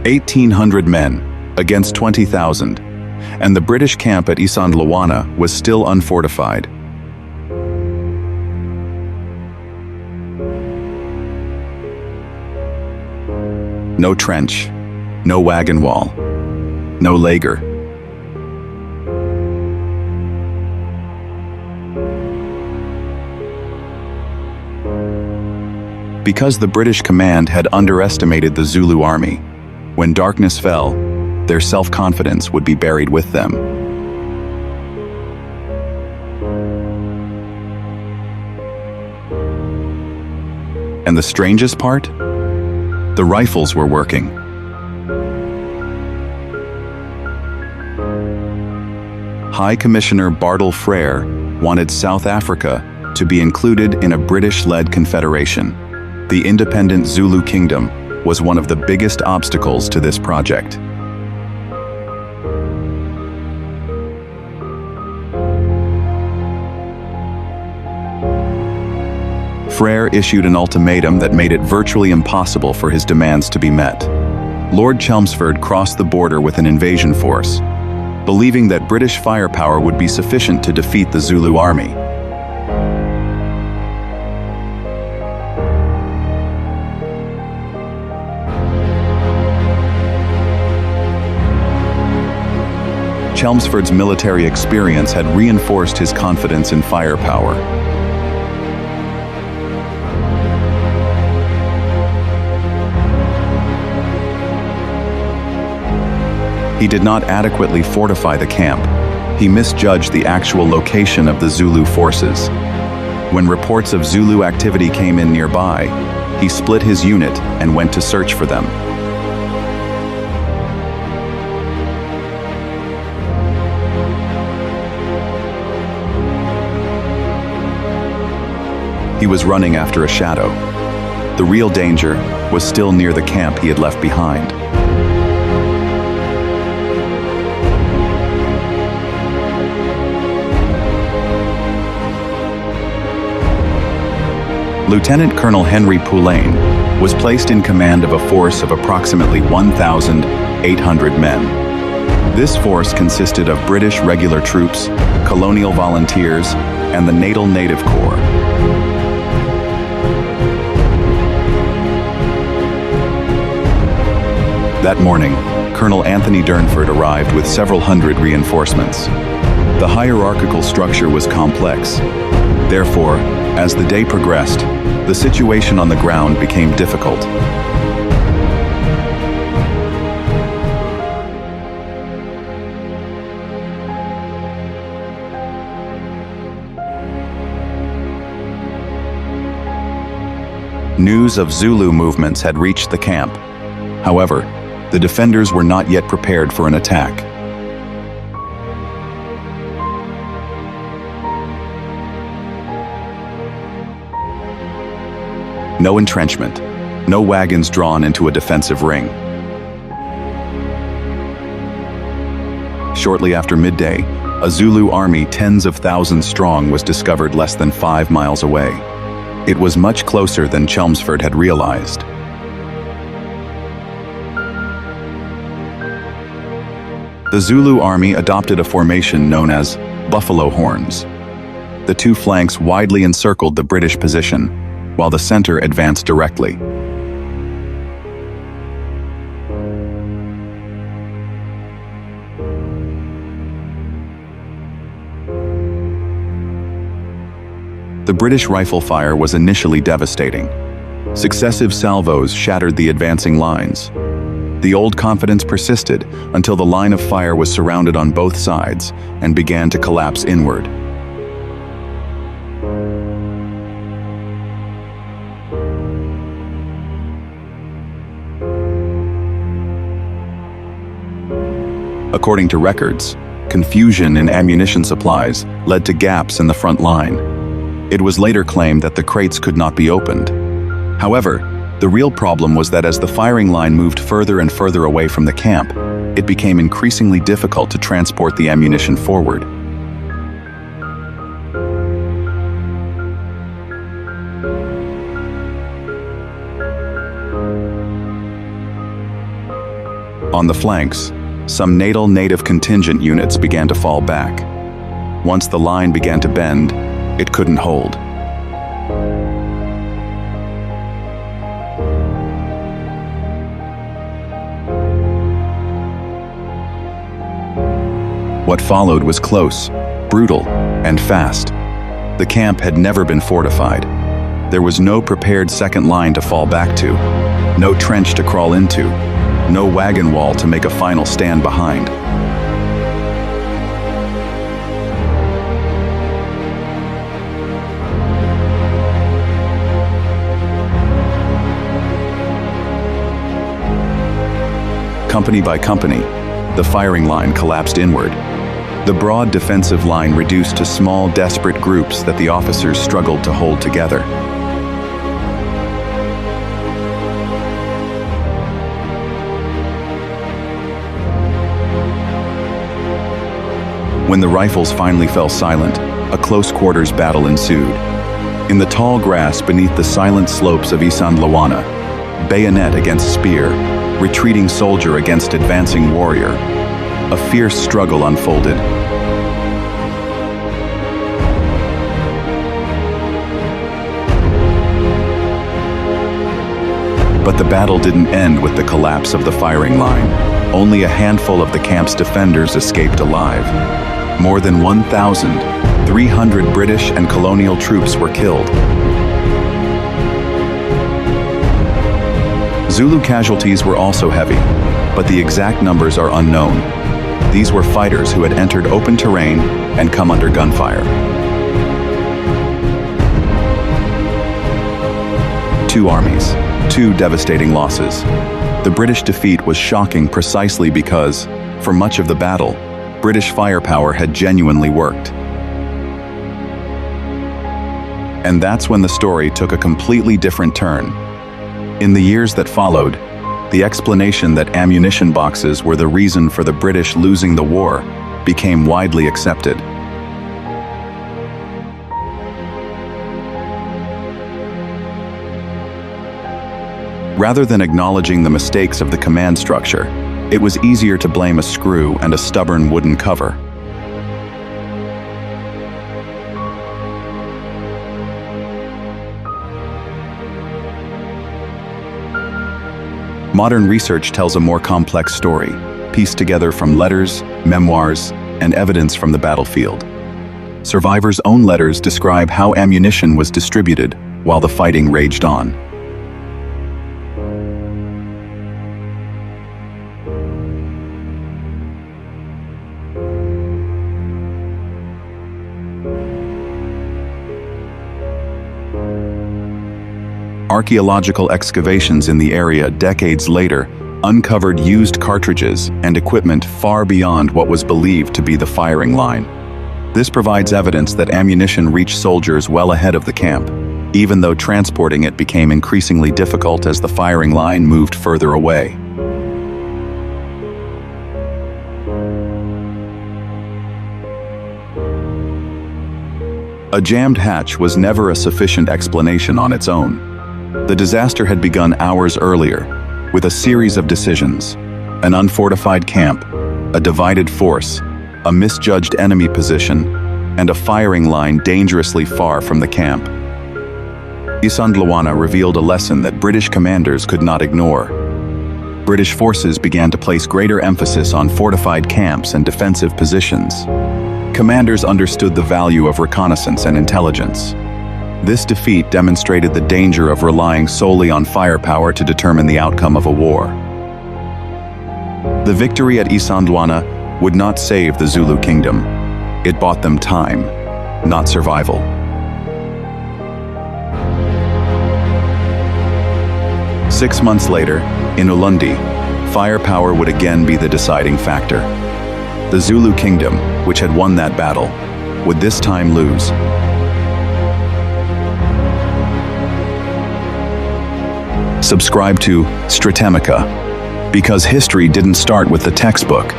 1,800 men against 20,000, and the British camp at Isandlwana was still unfortified. No trench, no wagon wall, no lager. Because the British command had underestimated the Zulu army, when darkness fell, their self-confidence would be buried with them. And the strangest part? The rifles were working. High Commissioner Bartle Frere wanted South Africa to be included in a British-led confederation. The independent Zulu kingdom was one of the biggest obstacles to this project. Frere issued an ultimatum that made it virtually impossible for his demands to be met. Lord Chelmsford crossed the border with an invasion force, believing that British firepower would be sufficient to defeat the Zulu army. Chelmsford's military experience had reinforced his confidence in firepower. He did not adequately fortify the camp. He misjudged the actual location of the Zulu forces. When reports of Zulu activity came in nearby, he split his unit and went to search for them. He was running after a shadow. The real danger was still near the camp he had left behind. Lieutenant Colonel Henry Poulain was placed in command of a force of approximately 1,800 men. This force consisted of British regular troops, colonial volunteers, and the Natal Native Corps. That morning, Colonel Anthony Durnford arrived with several hundred reinforcements. The hierarchical structure was complex. Therefore, as the day progressed, the situation on the ground became difficult. News of Zulu movements had reached the camp. However, the defenders were not yet prepared for an attack. No entrenchment, no wagons drawn into a defensive ring. Shortly after midday, a Zulu army tens of thousands strong was discovered less than 5 miles away. It was much closer than Chelmsford had realized. The Zulu army adopted a formation known as buffalo horns. The two flanks widely encircled the British position, while the center advanced directly. The British rifle fire was initially devastating. Successive salvos shattered the advancing lines. The old confidence persisted until the line of fire was surrounded on both sides and began to collapse inward. According to records, confusion in ammunition supplies led to gaps in the front line. It was later claimed that the crates could not be opened. However, the real problem was that as the firing line moved further and further away from the camp, it became increasingly difficult to transport the ammunition forward. On the flanks, some native contingent units began to fall back. Once the line began to bend, it couldn't hold. What followed was close, brutal, and fast. The camp had never been fortified. There was no prepared second line to fall back to, no trench to crawl into, no wagon wall to make a final stand behind. Company by company, the firing line collapsed inward. The broad defensive line reduced to small, desperate groups that the officers struggled to hold together. When the rifles finally fell silent, a close-quarters battle ensued. In the tall grass beneath the silent slopes of Isandlwana, bayonet against spear, retreating soldier against advancing warrior, a fierce struggle unfolded. But the battle didn't end with the collapse of the firing line. Only a handful of the camp's defenders escaped alive. More than 1,300 British and colonial troops were killed. Zulu casualties were also heavy, but the exact numbers are unknown. These were fighters who had entered open terrain and come under gunfire. Two armies, two devastating losses. The British defeat was shocking precisely because, for much of the battle, British firepower had genuinely worked. And that's when the story took a completely different turn. In the years that followed, the explanation that ammunition boxes were the reason for the British losing the war became widely accepted. Rather than acknowledging the mistakes of the command structure, it was easier to blame a screw and a stubborn wooden cover. Modern research tells a more complex story, pieced together from letters, memoirs, and evidence from the battlefield. Survivors' own letters describe how ammunition was distributed while the fighting raged on. Archaeological excavations in the area decades later uncovered used cartridges and equipment far beyond what was believed to be the firing line. This provides evidence that ammunition reached soldiers well ahead of the camp, even though transporting it became increasingly difficult as the firing line moved further away. A jammed hatch was never a sufficient explanation on its own. The disaster had begun hours earlier, with a series of decisions: an unfortified camp, a divided force, a misjudged enemy position, and a firing line dangerously far from the camp. Isandlwana revealed a lesson that British commanders could not ignore. British forces began to place greater emphasis on fortified camps and defensive positions. Commanders understood the value of reconnaissance and intelligence. This defeat demonstrated the danger of relying solely on firepower to determine the outcome of a war. The victory at Isandlwana would not save the Zulu kingdom. It bought them time, not survival. Six months later, in Ulundi, firepower would again be the deciding factor. The Zulu kingdom, which had won that battle, would this time lose. Subscribe to Stratemica, because history didn't start with the textbook.